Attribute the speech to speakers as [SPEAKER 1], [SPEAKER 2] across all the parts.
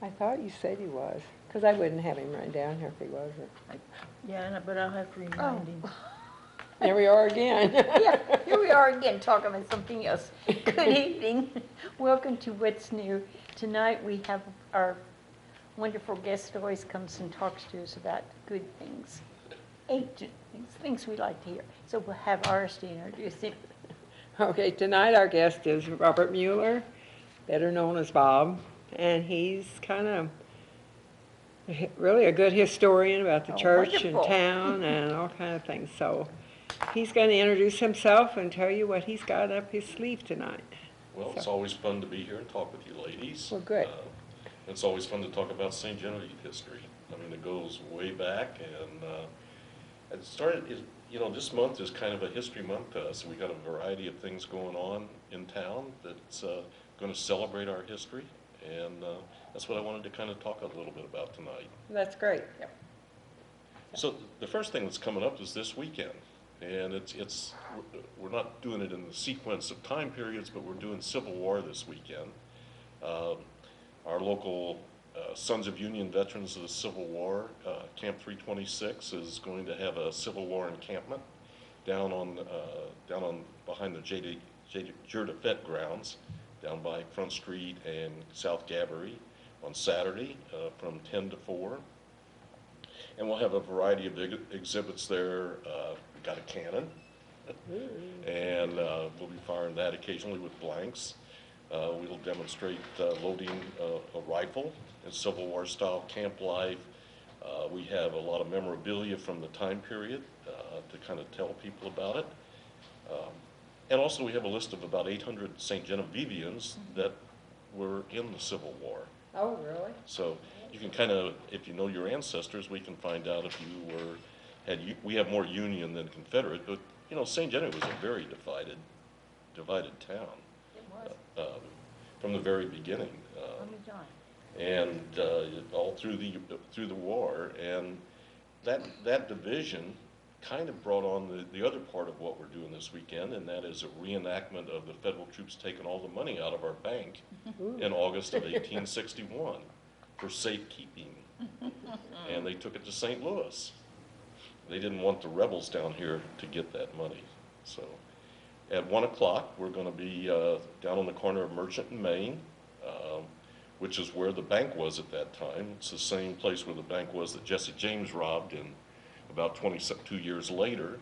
[SPEAKER 1] I thought you said he was, because I wouldn't have him run down here if he wasn't.
[SPEAKER 2] Yeah, but I'll have to remind him.
[SPEAKER 1] There we are again.
[SPEAKER 2] Yeah, here we are again talking about something else. Good evening. Welcome to What's New. Tonight we have our wonderful guest always comes and talks to us about good things, ancient things we like to hear. So we'll have Aristide introduce him.
[SPEAKER 1] Okay, tonight our guest is Robert Mueller, better known as Bob, and he's kind of really a good historian about the
[SPEAKER 2] Oh,
[SPEAKER 1] church
[SPEAKER 2] wonderful.
[SPEAKER 1] and town and all kind of things. So he's going to introduce himself and tell you what he's got up his sleeve tonight.
[SPEAKER 3] Well, it's always fun to be here and talk with you ladies.
[SPEAKER 1] Well, good.
[SPEAKER 3] It's always fun to talk about St. Genevieve history. I mean, it goes way back, and it started, this month is kind of a history month to us. We got a variety of things going on in town that's going to celebrate our history, and that's what I wanted to kind of talk a little bit about tonight.
[SPEAKER 1] That's great. Yep.
[SPEAKER 3] So the first thing that's coming up is this weekend, and we're not doing it in the sequence of time periods, but we're doing Civil War this weekend. Our local Sons of Union Veterans of the Civil War, Camp 326, is going to have a Civil War encampment down behind the Gerda Fett grounds, down by Front Street and South Gabbery on Saturday from 10 to 4. And we'll have a variety of exhibits there. We've got a cannon, and we'll be firing that occasionally with blanks. We'll demonstrate loading a rifle in Civil War style camp life. We have a lot of memorabilia from the time period to kind of tell people about it. And also we have a list of about 800 St. Genevivians that were in the Civil War.
[SPEAKER 1] Oh, really?
[SPEAKER 3] So you can kind of, if you know your ancestors, we can find out if you we have more Union than Confederate, but St. Genevieve was a very divided town. From the very beginning, and all through the war, and that division kind of brought on the other part of what we're doing this weekend, and that is a reenactment of the federal troops taking all the money out of our bank in August of 1861 for safekeeping, and they took it to St. Louis. They didn't want the rebels down here to get that money, so. At 1 o'clock, we're going to be down on the corner of Merchant and Main, which is where the bank was at that time. It's the same place where the bank was that Jesse James robbed in about 22 years later.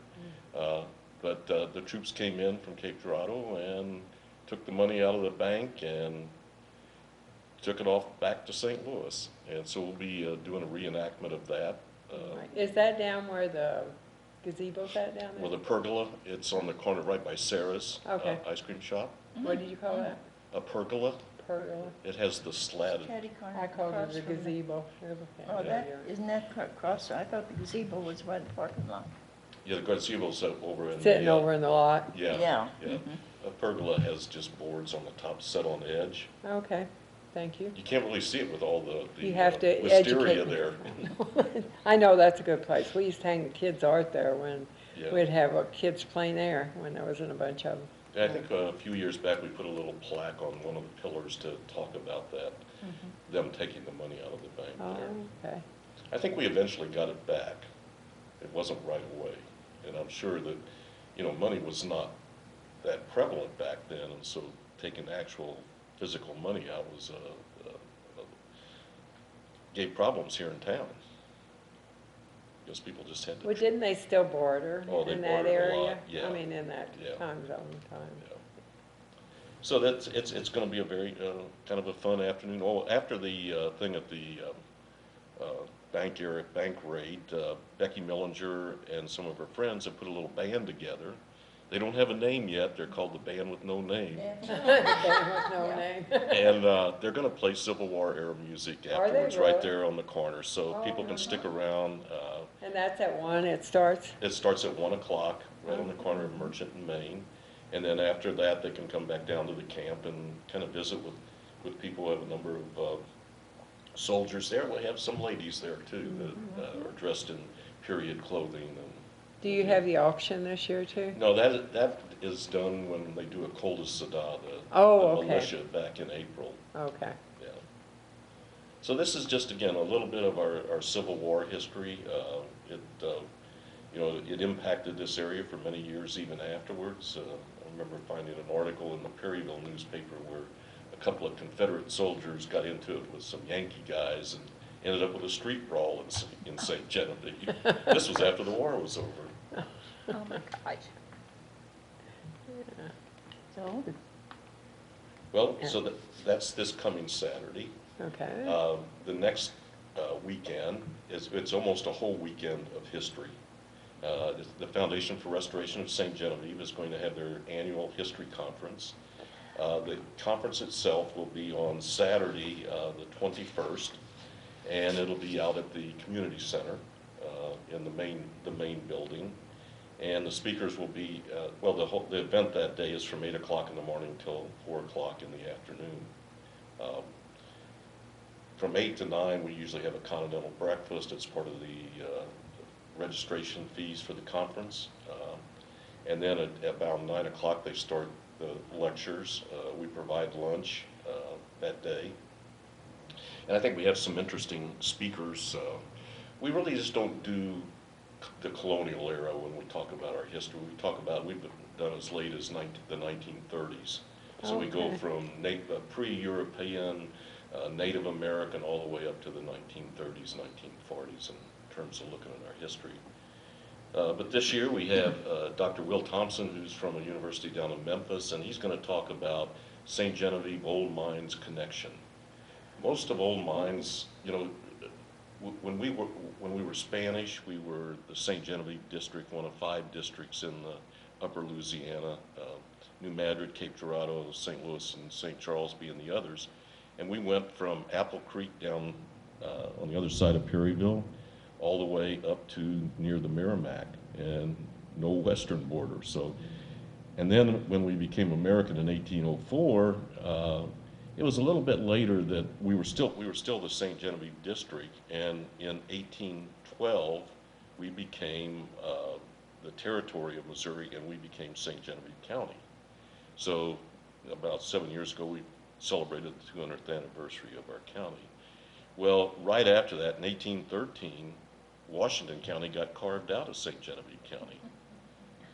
[SPEAKER 3] But the troops came in from Cape Girardeau and took the money out of the bank and took it off back to St. Louis. And so we'll be doing a reenactment of that.
[SPEAKER 1] Is that down where the gazebo's at down there?
[SPEAKER 3] Well, the pergola, it's on the corner right by Sarah's ice cream shop.
[SPEAKER 1] What did you call that?
[SPEAKER 3] A pergola.
[SPEAKER 1] Pergola?
[SPEAKER 3] It has the slatted.
[SPEAKER 1] I called it a gazebo.
[SPEAKER 2] Oh, isn't that across? I thought the gazebo was by the parking lot.
[SPEAKER 3] Yeah, the gazebo's over in
[SPEAKER 1] Sitting over in the lot?
[SPEAKER 2] Yeah.
[SPEAKER 3] A pergola has just boards on the top set on the edge.
[SPEAKER 1] Okay, thank you.
[SPEAKER 3] You can't really see it with all the
[SPEAKER 1] You have to
[SPEAKER 3] wisteria
[SPEAKER 1] educate me.
[SPEAKER 3] there.
[SPEAKER 1] I know that's a good place. We used to hang the kids' art there when
[SPEAKER 3] Yeah.
[SPEAKER 1] we'd have kids playing there when there wasn't a bunch of them.
[SPEAKER 3] I think a few years back we put a little plaque on one of the pillars to talk about that, them taking the money out of the bank there.
[SPEAKER 1] Oh, okay.
[SPEAKER 3] I think we eventually got it back. It wasn't right away. And I'm sure that, money was not that prevalent back then, and so taking actual physical money out was gave problems here in town. Because people just had to.
[SPEAKER 1] Well, didn't they still border
[SPEAKER 3] Oh, they
[SPEAKER 1] in that
[SPEAKER 3] bordered a
[SPEAKER 1] area?
[SPEAKER 3] lot, yeah.
[SPEAKER 1] I mean, in that
[SPEAKER 3] Yeah.
[SPEAKER 1] time zone time.
[SPEAKER 3] Yeah. So it's going to be a very kind of a fun afternoon. Oh, after the thing at the bank raid, Becky Millinger and some of her friends have put a little band together. They don't have a name yet. They're called the Band with No Name.
[SPEAKER 1] There was no name.
[SPEAKER 3] And they're going to play Civil War era music
[SPEAKER 1] Are they
[SPEAKER 3] afterwards right
[SPEAKER 1] really?
[SPEAKER 3] there on the corner. So
[SPEAKER 1] Oh,
[SPEAKER 3] people can stick around.
[SPEAKER 1] And that's at 1, it starts?
[SPEAKER 3] It starts at 1 o'clock right on the corner of Merchant and Main. And then after that, they can come back down to the camp and kind of visit with people. We have a number of soldiers there. We have some ladies there too that are dressed in period clothing. And
[SPEAKER 1] Do you have the auction this year too?
[SPEAKER 3] no, that is done when they do a Col de Sada,
[SPEAKER 1] Oh,
[SPEAKER 3] the
[SPEAKER 1] okay.
[SPEAKER 3] militia back in April.
[SPEAKER 1] Okay.
[SPEAKER 3] Yeah. So this is just, again, a little bit of our Civil War history. You know, it impacted this area for many years even afterwards. I remember finding an article in the Perryville newspaper where a couple of Confederate soldiers got into it with some Yankee guys and ended up with a street brawl in St. Genevieve. This was after the war was over.
[SPEAKER 2] Oh my gosh. So,
[SPEAKER 3] Well, so that's this coming Saturday.
[SPEAKER 1] Okay.
[SPEAKER 3] The next weekend it's almost a whole weekend of history. The Foundation for Restoration of St. Genevieve is going to have their annual history conference. The conference itself will be on Saturday, the 21st, and it'll be out at the community center in the main building. And the speakers will be, well, the event that day is from 8 o'clock in the morning till 4 o'clock in the afternoon. From 8 to 9, we usually have a continental breakfast. It's part of the registration fees for the conference. And then at about 9 o'clock, they start the lectures. We provide lunch that day. And I think we have some interesting speakers. We really just don't do the colonial era when we talk about our history. We've been done as late as the 1930s. So we go
[SPEAKER 1] Okay.
[SPEAKER 3] from pre-European, Native American, all the way up to the 1930s, 1940s in terms of looking at our history. But this year we have Dr. Will Thompson, who's from a university down in Memphis, and he's going to talk about St. Genevieve Old Mines connection. Most of Old Mines, you know, when we were Spanish, we were the St. Genevieve district, one of 5 districts in the upper Louisiana, New Madrid, Cape Girardeau, St. Louis, and St. Charles being the others. And we went from Apple Creek down on the other side of Perryville all the way up to near the Merrimack and no western border. So, and then when we became American in 1804, it was a little bit later that we were still the St. Genevieve district, and in 1812 we became the territory of Missouri, and we became St. Genevieve County. So about 7 years ago we celebrated the 200th anniversary of our county. Well, right after that, in 1813, Washington County got carved out of St. Genevieve County.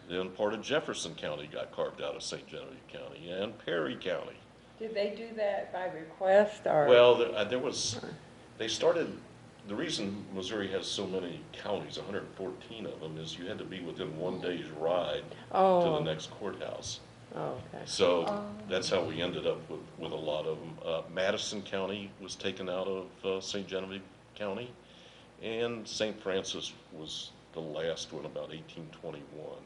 [SPEAKER 3] Then part of Jefferson County got carved out of St. Genevieve County, and Perry County.
[SPEAKER 1] Did they do that by request or?
[SPEAKER 3] Well, they started, the reason Missouri has so many counties, 114 of them, is you had to be within 1 day's ride to the
[SPEAKER 1] Oh,
[SPEAKER 3] next courthouse.
[SPEAKER 1] oh, okay.
[SPEAKER 3] So that's how we ended up with a lot of them. Madison County was taken out of St. Genevieve County, and St. Francis was the last one, about 1821.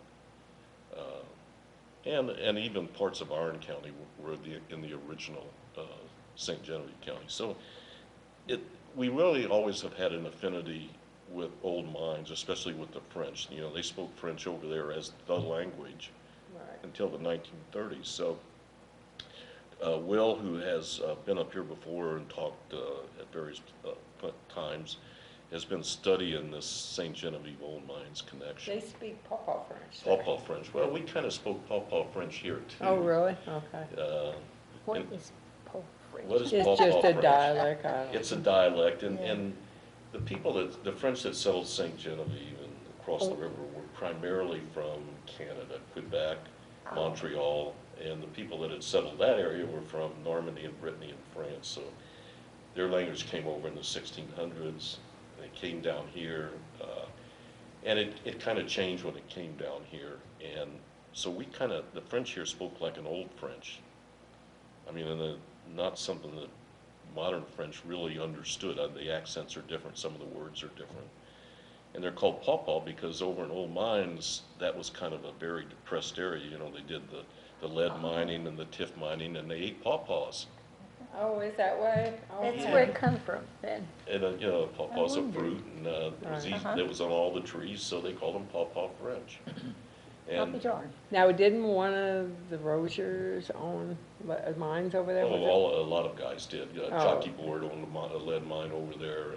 [SPEAKER 3] And even parts of Iron County were in the original St. Genevieve County. So we really always have had an affinity with old mines, especially with the French. You know, they spoke French over there as the language
[SPEAKER 1] Right.
[SPEAKER 3] until the 1930s. So Will, who has been up here before and talked at various times, has been studying this St. Genevieve Old Mines connection.
[SPEAKER 1] They speak Pawpaw French. there.
[SPEAKER 3] Pawpaw French. Well, we kind of spoke Pawpaw French here too.
[SPEAKER 1] Oh, really? Okay.
[SPEAKER 2] what
[SPEAKER 3] And
[SPEAKER 2] is Paul French?
[SPEAKER 3] what is
[SPEAKER 1] It's
[SPEAKER 3] Pawpaw
[SPEAKER 1] just a
[SPEAKER 3] French?
[SPEAKER 1] dialect. I don't
[SPEAKER 3] It's a
[SPEAKER 1] know.
[SPEAKER 3] dialect, and,
[SPEAKER 1] Yeah.
[SPEAKER 3] and the people the French that settled St. Genevieve and across the river were primarily from Canada, Quebec, Montreal, and the people that had settled that area were from Normandy and Brittany and France. So their language came over in the 1600s. They came down here, and it kind of changed when it came down here. And so the French here spoke like an old French. I mean, not something that modern French really understood. The accents are different, some of the words are different. And they're called pawpaw because over in Old Mines, that was kind of a very depressed area. You know, they did the lead mining and the tiff mining, and they ate pawpaws.
[SPEAKER 1] Oh, is that way? Oh,
[SPEAKER 2] That's
[SPEAKER 1] yeah.
[SPEAKER 2] where it come from then.
[SPEAKER 3] And, you know, pawpaw's a
[SPEAKER 2] wondered.
[SPEAKER 3] fruit, and it was
[SPEAKER 1] Right.
[SPEAKER 3] easy, it was on all the trees, so they called them pawpaw French.
[SPEAKER 2] I'll be
[SPEAKER 3] And
[SPEAKER 2] darned.
[SPEAKER 1] Now, didn't one of the Rosiers own mines over there? Was it?
[SPEAKER 3] a lot of guys did.
[SPEAKER 1] Oh.
[SPEAKER 3] Jockey Board owned a lead mine over there.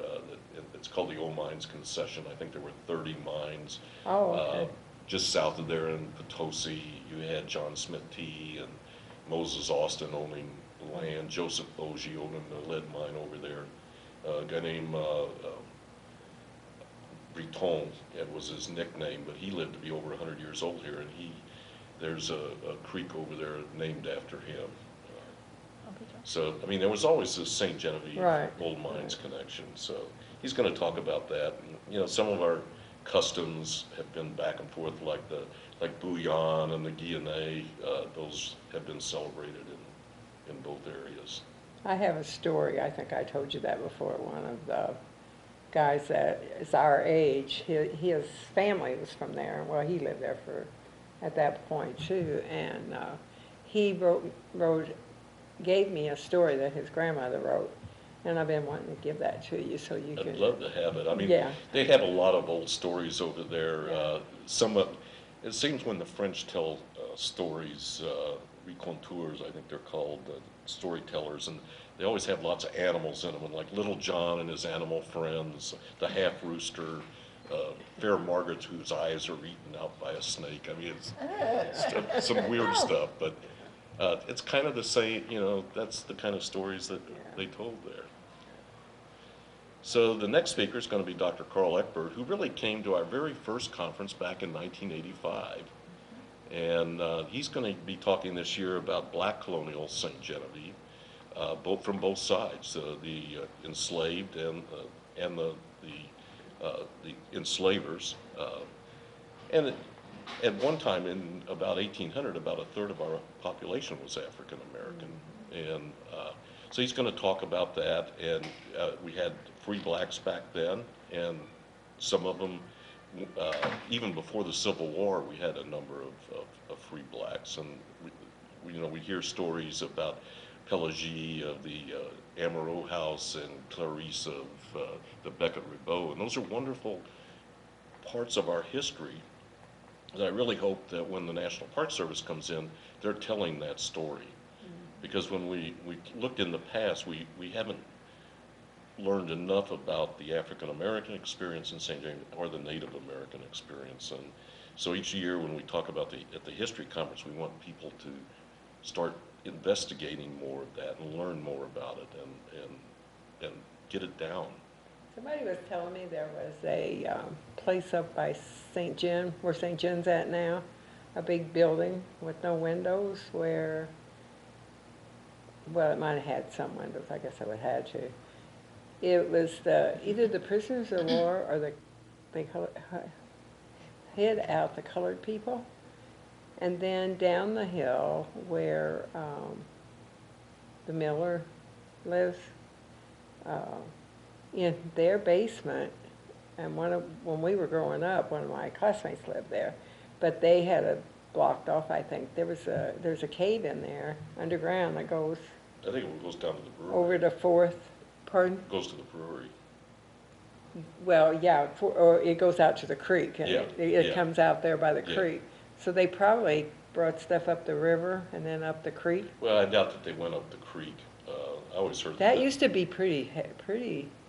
[SPEAKER 3] It's called the Old Mines Concession. I think there were 30 mines.
[SPEAKER 1] Oh, okay.
[SPEAKER 3] Just south of there in Potosi, you had John Smith T. and Moses Austin owning land, Joseph Bogie owning the lead mine over there. a guy named Breton, it was his nickname, but he lived to be over 100 years old here, and there's a creek over there named after him. So, I mean, there was always this St. Genevieve
[SPEAKER 1] Right.
[SPEAKER 3] gold mines connection. So he's going to talk about that. And, you know, some of our customs have been back and forth, like Bouillon and the Guianet. Those have been celebrated in both areas.
[SPEAKER 1] I have a story, I think I told you that before, one of the guys that is our age, his family was from there, well, he lived there at that point too, and he gave me a story that his grandmother wrote, and I've been wanting to give that to you so you can.
[SPEAKER 3] I'd love to have it. I mean,
[SPEAKER 1] Yeah.
[SPEAKER 3] they have a lot of old stories over there.
[SPEAKER 1] Yeah.
[SPEAKER 3] It seems when the French tell stories, raconteurs, I think they're called, storytellers, and they always have lots of animals in them, and like Little John and his animal friends, the half rooster, Fair Margaret whose eyes are eaten out by a snake. I mean, it's some weird stuff, but it's kind of the same, you know, that's the kind of stories that they told there. So the next speaker is going to be Dr. Carl Eckberg, who really came to our very first conference back in 1985. And he's going to be talking this year about black colonial St. Genevieve, from both sides, the enslaved and the enslavers. And at one time in about 1800, about a third of our population was African American. And so he's going to talk about that. And we had free blacks back then, and some of them, even before the Civil War, we had a number of free blacks. And we hear stories about Pelagie of the Amaro House and Clarice of the Becket-Ribaud. And those are wonderful parts of our history. And I really hope that when the National Park Service comes in, they're telling that story. Because when we looked in the past, we haven't learned enough about the African American experience in St. James or the Native American experience. And so each year when we talk about at the history conference, we want people to start investigating more of that and learn more about it and get it down.
[SPEAKER 1] Somebody was telling me there was a place up by St. John, where St. John's at now, a big building with no windows where, well, it might have had some windows, I guess I would have had to. It was either the prisoners of war or they hid out the colored people. And then down the hill where the Miller lives, in their basement, and when we were growing up, one of my classmates lived there, but they had it blocked off, I think. There's a cave in there underground that goes
[SPEAKER 3] I think it goes down to the brewery.
[SPEAKER 1] over to Fourth, pardon?
[SPEAKER 3] It goes to the brewery.
[SPEAKER 1] Well, yeah, or it goes out to the creek, and
[SPEAKER 3] Yeah,
[SPEAKER 1] it
[SPEAKER 3] yeah.
[SPEAKER 1] comes out there by the
[SPEAKER 3] Yeah.
[SPEAKER 1] creek. So they probably brought stuff up the river and then up the creek.
[SPEAKER 3] Well, I doubt that they went up the creek. I always heard
[SPEAKER 1] That used to be pretty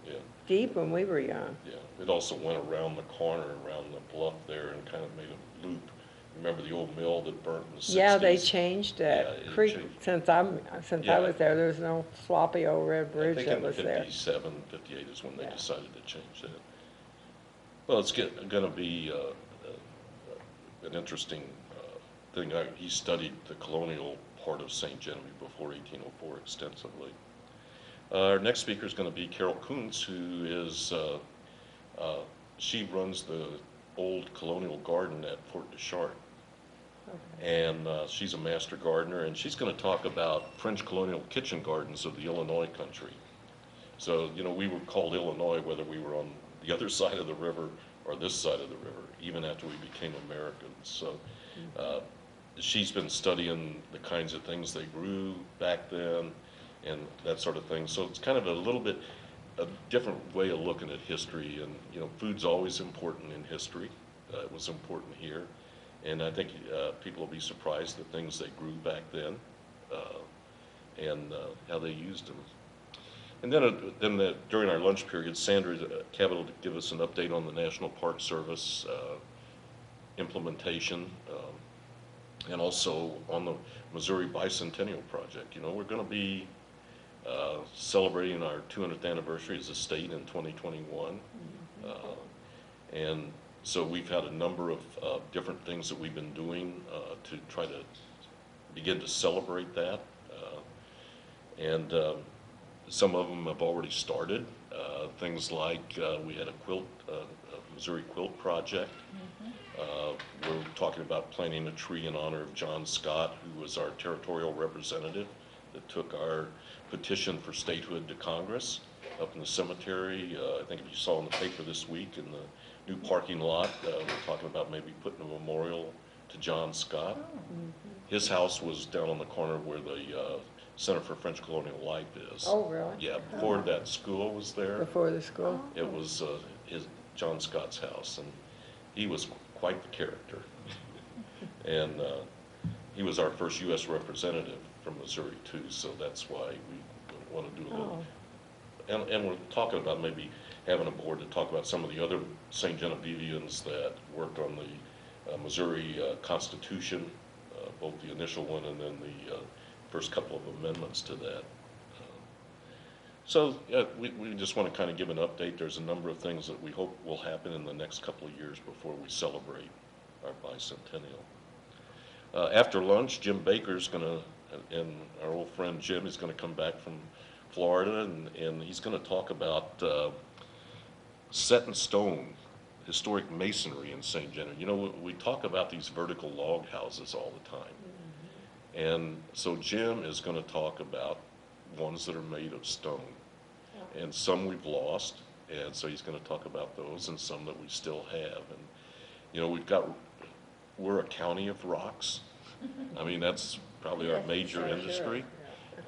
[SPEAKER 3] yeah,
[SPEAKER 1] deep when we were young.
[SPEAKER 3] yeah. It also went around the corner, around the bluff there, and kind of made a loop. Remember the old mill that burnt in the 60s?
[SPEAKER 1] Yeah, they changed
[SPEAKER 3] Yeah,
[SPEAKER 1] that
[SPEAKER 3] it
[SPEAKER 1] creek
[SPEAKER 3] changed.
[SPEAKER 1] since I
[SPEAKER 3] Yeah.
[SPEAKER 1] was there. There was no floppy old red
[SPEAKER 3] I
[SPEAKER 1] bridge
[SPEAKER 3] think
[SPEAKER 1] that
[SPEAKER 3] in
[SPEAKER 1] was there.
[SPEAKER 3] 57, 58 is when they
[SPEAKER 1] Yeah.
[SPEAKER 3] decided to change that. Well, it's going to be an interesting thing. He studied the colonial part of St. Genevieve before 1804 extensively. Our next speaker is going to be Carol Kuntz, who is, she runs the old colonial garden at Fort Deschartres.
[SPEAKER 1] Okay.
[SPEAKER 3] And she's a master gardener, and she's going to talk about French colonial kitchen gardens of the Illinois country. So, we were called Illinois whether we were on the other side of the river or this side of the river, even after we became Americans. So she's been studying the kinds of things they grew back then and that sort of thing. So it's kind of a little bit a different way of looking at history. And, food's always important in history. It was important here. And I think people will be surprised at things they grew back then and how they used them. And then during our lunch period, Sandra Cabot will give us an update on the National Park Service implementation and also on the Missouri Bicentennial Project. We're going to be celebrating our 200th anniversary as a state in 2021. And so we've had a number of different things that we've been doing to try to begin to celebrate that. And some of them have already started. Things like we had a Missouri Quilt Project. We're talking about planting a tree in honor of John Scott, who was our territorial representative that took our petition for statehood to Congress up in the cemetery. I think if you saw in the paper this week in the new parking lot, we're talking about maybe putting a memorial to John Scott. His house was down on the corner where the Center for French Colonial Life is.
[SPEAKER 1] Oh, really?
[SPEAKER 3] Yeah, before that school was there,
[SPEAKER 1] Before the school?
[SPEAKER 3] it was John Scott's house, and he was quite the character. And he was our first U.S. representative from Missouri too, so that's why we want to do a little. And we're talking about maybe having a board to talk about some of the other St. Genevievans that worked on the Missouri Constitution, both the initial one and then the first couple of amendments to that. So we just want to kind of give an update. There's a number of things that we hope will happen in the next couple of years before we celebrate our bicentennial. After lunch, Jim Baker's going to, and our old friend Jim is going to come back from Florida, and he's going to talk about set in stone historic masonry in St. Genevieve. You know, we talk about these vertical log houses all the time. And so Jim is going to talk about ones that are made of stone. And some we've lost, and so he's going to talk about those, and some that we still have. And, you know, we're a county of rocks. I mean, that's probably our major industry.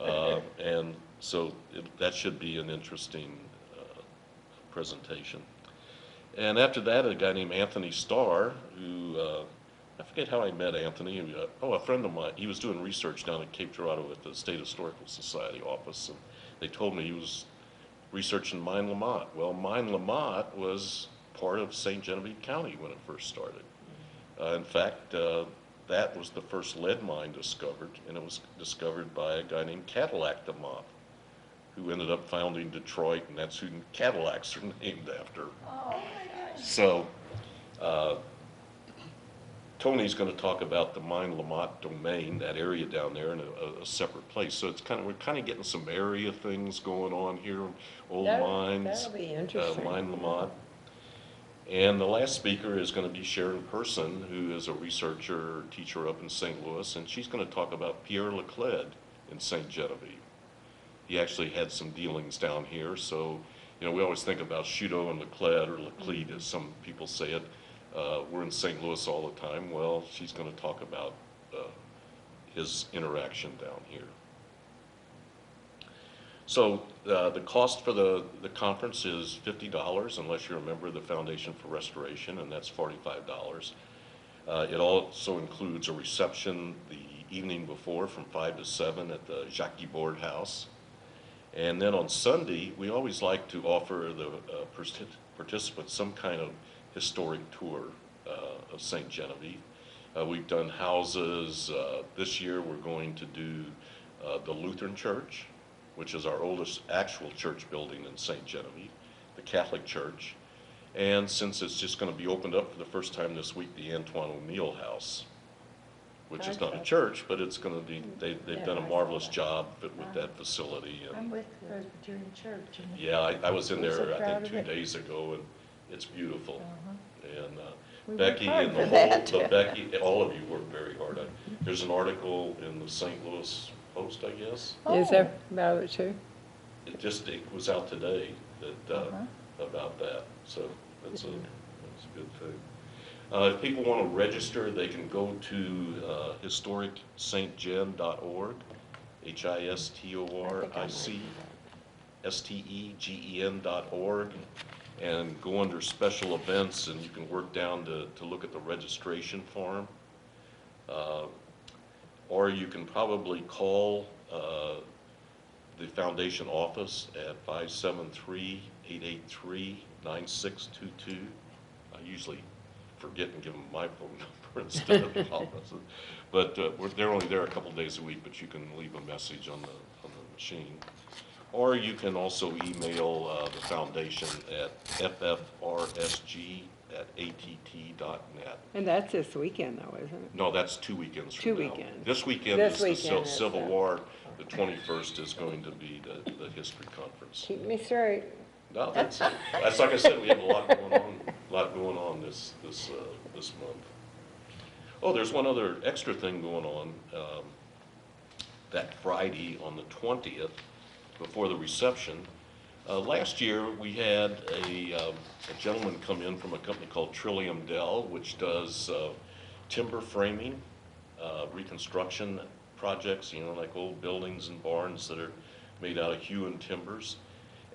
[SPEAKER 3] And so that should be an interesting presentation. And after that, a guy named Anthony Starr, who, I forget how I met Anthony. A friend of mine, he was doing research down at Cape Girardeau at the State Historical Society office, and they told me he was researching Mine Lamont. Well, Mine Lamont was part of St. Genevieve County when it first started. In fact, that was the first lead mine discovered, and it was discovered by a guy named Cadillac Lamont, who ended up founding Detroit, and that's who Cadillacs are named after.
[SPEAKER 2] Oh, my gosh.
[SPEAKER 3] So, Tony's going to talk about the Mine Lamont domain, that area down there, in a separate place. So it's we're kind of getting some area things going on here, old mines,
[SPEAKER 1] That'll be interesting.
[SPEAKER 3] Mine Lamont. And the last speaker is going to be Sharon Person, who is a researcher, teacher up in St. Louis, and she's going to talk about Pierre Leclede in St. Genevieve. He actually had some dealings down here, so, you know, we always think about Shudo and Leclede, or Leclede as some people say it. We're in St. Louis all the time. Well, she's going to talk about his interaction down here. So the cost for the conference is $50 unless you're a member of the Foundation for Restoration, and that's $45. It also includes a reception the evening before from 5 to 7 at the Jacques Board House. And then on Sunday, we always like to offer the participants some kind of historic tour of St. Genevieve. We've done houses. This year we're going to do the Lutheran Church, which is our oldest actual church building in St. Genevieve, the Catholic Church, and since it's just going to be opened up for the first time this week, the Antoine O'Neill House, which is not a church, but it's going to be, they've done a marvelous job with that facility. And
[SPEAKER 2] I'm with Presbyterian Church. And
[SPEAKER 3] yeah, I was in
[SPEAKER 2] We're so
[SPEAKER 3] there, I
[SPEAKER 2] proud
[SPEAKER 3] think,
[SPEAKER 2] of
[SPEAKER 3] 2
[SPEAKER 2] it.
[SPEAKER 3] days ago, and it's beautiful. And
[SPEAKER 2] We worked
[SPEAKER 3] Becky
[SPEAKER 2] hard
[SPEAKER 3] and
[SPEAKER 2] for
[SPEAKER 3] the
[SPEAKER 2] that.
[SPEAKER 3] whole, Becky, all of you worked very hard. There's an article in the St. Louis Post, I guess.
[SPEAKER 1] Is there about it too?
[SPEAKER 3] It was out today that, about that, so that's a good thing. If people want to register, they can go to historicstgen.org, HISTORICSTEGEN.org, and go under special events, and you can work down to look at the registration form. Or you can probably call the foundation office at 573-883-9622. I usually forget and give them my phone number. instead of calling us. But they're only there a couple days a week, but you can leave a message on the machine. Or you can also email the foundation at ffrsg@att.net.
[SPEAKER 1] And that's this weekend though, isn't it?
[SPEAKER 3] No, that's 2 weekends from
[SPEAKER 1] 2
[SPEAKER 3] now.
[SPEAKER 1] weekends.
[SPEAKER 3] This weekend
[SPEAKER 1] This
[SPEAKER 3] is the
[SPEAKER 1] weekend is
[SPEAKER 3] Civil
[SPEAKER 1] the-
[SPEAKER 3] War. The 21st is going to be the history conference.
[SPEAKER 1] Keep me straight.
[SPEAKER 3] No, that's like I said, we have a lot going on this month. Oh, there's one other extra thing going on. That Friday on the 20th, before the reception. Last year, we had a gentleman come in from a company called Trillium Dell, which does timber framing, reconstruction projects, you know, like old buildings and barns that are made out of hewn timbers.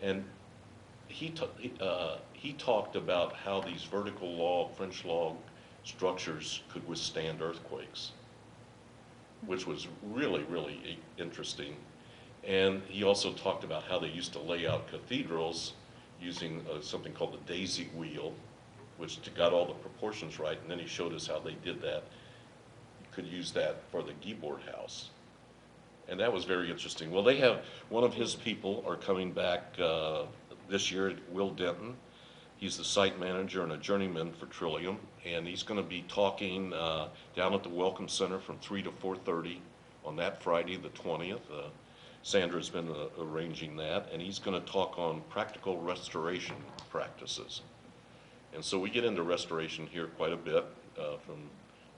[SPEAKER 3] And he talked about how these vertical log, French log structures could withstand earthquakes, which was really, really interesting. And he also talked about how they used to lay out cathedrals using something called the daisy wheel, which got all the proportions right. And then he showed us how they did that. You could use that for the Guibord House. And that was very interesting. Well, they have, one of his people are coming back this year, Will Denton. He's the site manager and a journeyman for Trillium. And he's going to be talking down at the Welcome Center from 3 to 4:30 on that Friday, the 20th. Sandra's been arranging that, and he's going to talk on practical restoration practices. And so we get into restoration here quite a bit, from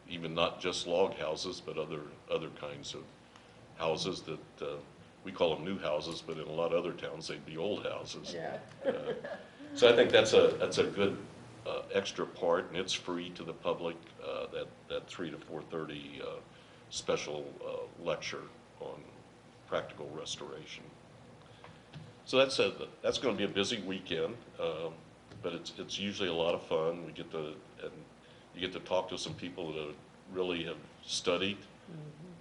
[SPEAKER 3] even not just log houses, but other kinds of houses that we call them new houses, but in a lot of other towns they'd be old houses.
[SPEAKER 1] Yeah.
[SPEAKER 3] So I think that's a good extra part, and it's free to the public. That 3 to 4:30 special lecture on practical restoration. So that's going to be a busy weekend, but it's usually a lot of fun. You get to talk to some people that really have studied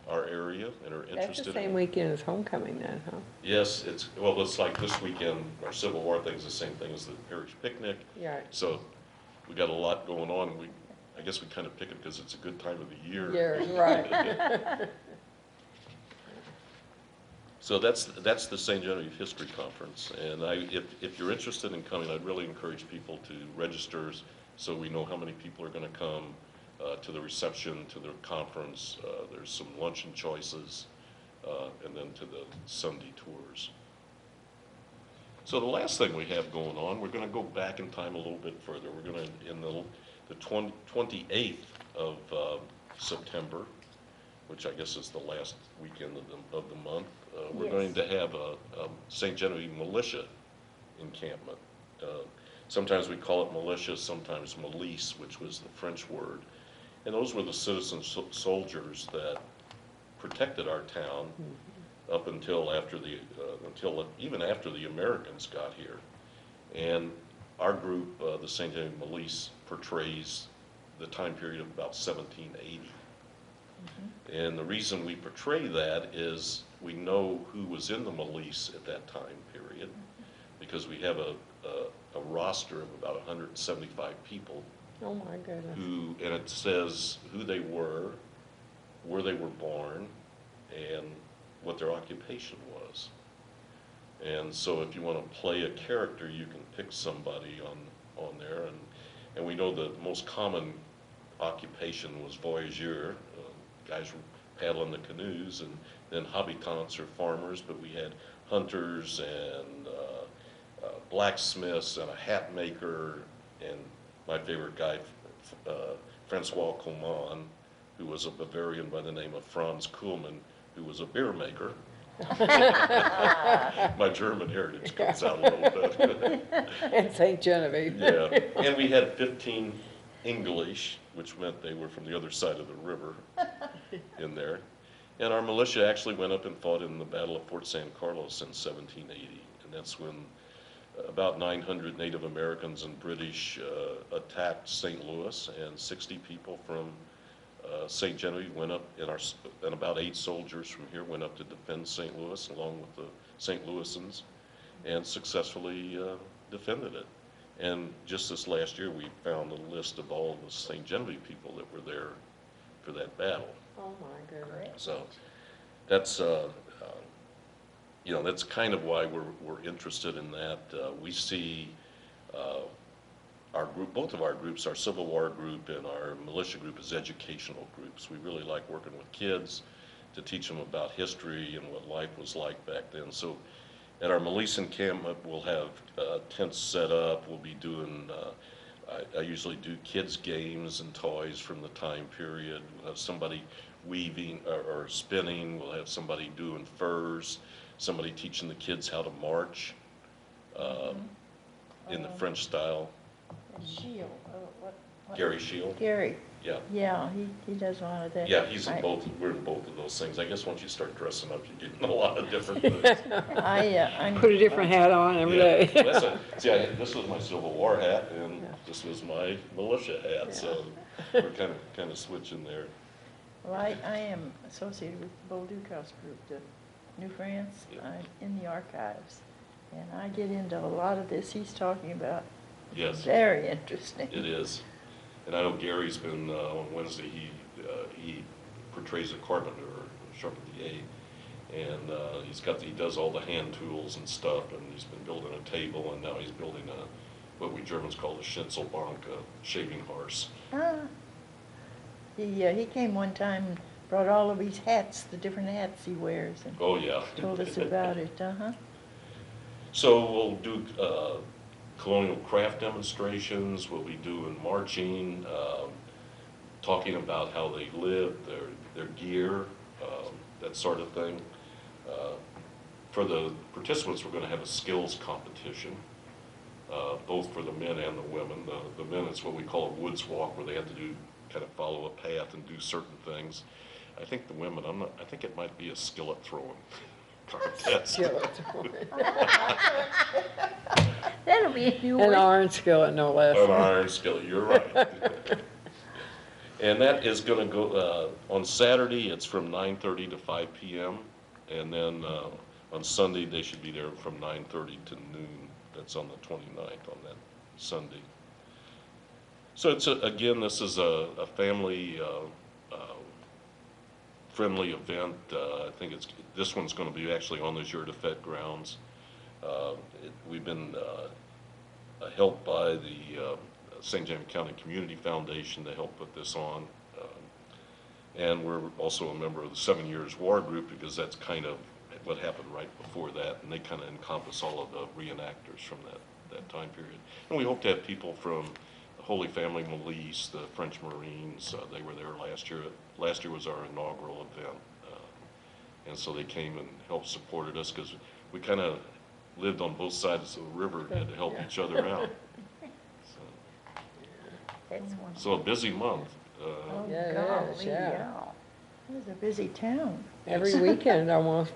[SPEAKER 3] our area and are
[SPEAKER 1] That's the
[SPEAKER 3] interested
[SPEAKER 1] same
[SPEAKER 3] in.
[SPEAKER 1] weekend as homecoming then, huh?
[SPEAKER 3] Yes, it's like this weekend, our Civil War thing's the same thing as the parish picnic.
[SPEAKER 1] Yeah.
[SPEAKER 3] So we got a lot going on. I guess we kind of pick it because it's a good time of the year.
[SPEAKER 1] Yeah, right.
[SPEAKER 3] So that's the St. Genevieve History Conference, and if you're interested in coming, I'd really encourage people to register so we know how many people are going to come to the reception, to the conference. There's some luncheon choices, and then to the Sunday tours. So the last thing we have going on, we're going to go back in time a little bit further. We're going to, in the 28th of September, which I guess is the last weekend of the month, we're
[SPEAKER 2] Yes.
[SPEAKER 3] going to have a St. Genevieve militia encampment. Sometimes we call it militia, sometimes milice, which was the French word. And those were the citizen soldiers that protected our town up until even after the Americans got here. And our group, the St. Genevieve Milice, portrays the time period of about 1780. And the reason we portray that is we know who was in the milice at that time period, because we have a roster of about 175 people
[SPEAKER 1] Oh, my goodness.
[SPEAKER 3] and it says who they were, where they were born, and what their occupation was. And so if you want to play a character, you can pick somebody on there. And we know the most common occupation was voyageur, guys were paddling the canoes, and then habitants or farmers, but we had hunters and blacksmiths and a hat maker, and my favorite guy, Francois Coman, who was a Bavarian by the name of Franz Kuhlmann, who was a beer maker. My German heritage comes out a little bit.
[SPEAKER 1] And St. Genevieve.
[SPEAKER 3] Yeah, and we had 15 English, which meant they were from the other side of the river in there. And our militia actually went up and fought in the Battle of Fort San Carlos in 1780. And that's when about 900 Native Americans and British attacked St. Louis, and 60 people from St. Genevieve went up, and about 8 soldiers from here went up to defend St. Louis along with the St. Louisans, and successfully defended it. And just this last year, we found a list of all the St. Genevieve people that were there for that battle.
[SPEAKER 1] Oh, my goodness.
[SPEAKER 3] So that's, that's kind of why we're interested in that. We see our group, both of our groups, our Civil War group and our militia group, as educational groups. We really like working with kids to teach them about history and what life was like back then. So at our Militia encampment, we'll have tents set up. We'll be doing, I usually do kids' games and toys from the time period. We'll have somebody weaving or spinning. We'll have somebody doing furs, somebody teaching the kids how to march in the French style.
[SPEAKER 2] Shield, what?
[SPEAKER 3] Gary Shield,
[SPEAKER 2] Gary,
[SPEAKER 3] yeah.
[SPEAKER 2] yeah, he does a lot of that.
[SPEAKER 3] Yeah, he's in
[SPEAKER 2] I-
[SPEAKER 3] both, we're in both of those things. I guess once you start dressing up, you get in a lot of different things.
[SPEAKER 2] I'm.
[SPEAKER 1] Put a different hat on every
[SPEAKER 3] Yeah,
[SPEAKER 1] day.
[SPEAKER 3] this was my Civil War hat, and this was my militia hat, so we're kind of switching there.
[SPEAKER 2] Well, I am associated with the Bold Dukas group, the New France.
[SPEAKER 3] Yeah.
[SPEAKER 2] I'm in the archives, and I get into a lot of this he's talking about.
[SPEAKER 3] Yes,
[SPEAKER 2] Very interesting.
[SPEAKER 3] it is. And I know Gary's been, on Wednesday, he portrays a carpenter, a charpentier, and he does all the hand tools and stuff, and he's been building a table, and now he's building what we Germans call a Schnitzelbank, a shaving horse.
[SPEAKER 2] Ah. He came one time and brought all of his hats, the different hats he wears, and
[SPEAKER 3] Oh, yeah.
[SPEAKER 2] told us about it, uh-huh.
[SPEAKER 3] So we'll do colonial craft demonstrations, we'll be doing marching, talking about how they lived, their gear, that sort of thing. For the participants, we're going to have a skills competition, both for the men and the women. The men, it's what we call a woods walk, where they have to kind of follow a path and do certain things. I think the women, I think it might be a skillet throwing contest.
[SPEAKER 2] That'll be a new
[SPEAKER 1] An
[SPEAKER 2] one.
[SPEAKER 1] orange skillet, no less.
[SPEAKER 3] An iron skillet, you're right. And that is going to go, on Saturday, it's from 9:30 to 5 p.m. And then on Sunday, they should be there from 9:30 to noon. That's on the 29th, on that Sunday. So it's, again, this is a family friendly event. I think this one's going to be actually on the Jour de Fête grounds. We've been helped by the St. James County Community Foundation to help put this on. And we're also a member of the 7 Years War Group, because that's kind of what happened right before that, and they kind of encompass all of the reenactors from that time period. And we hope to have people from the Holy Family Milice, the French Marines. They were there last year. Last year was our inaugural event. And so they came and helped supported us, because we kind of lived on both sides of the river and had to help each other out.
[SPEAKER 2] That's one.
[SPEAKER 3] So a busy month.
[SPEAKER 2] Oh,
[SPEAKER 1] Yeah, it is,
[SPEAKER 2] golly,
[SPEAKER 1] yeah.
[SPEAKER 2] It was a busy town.
[SPEAKER 1] Every weekend almost.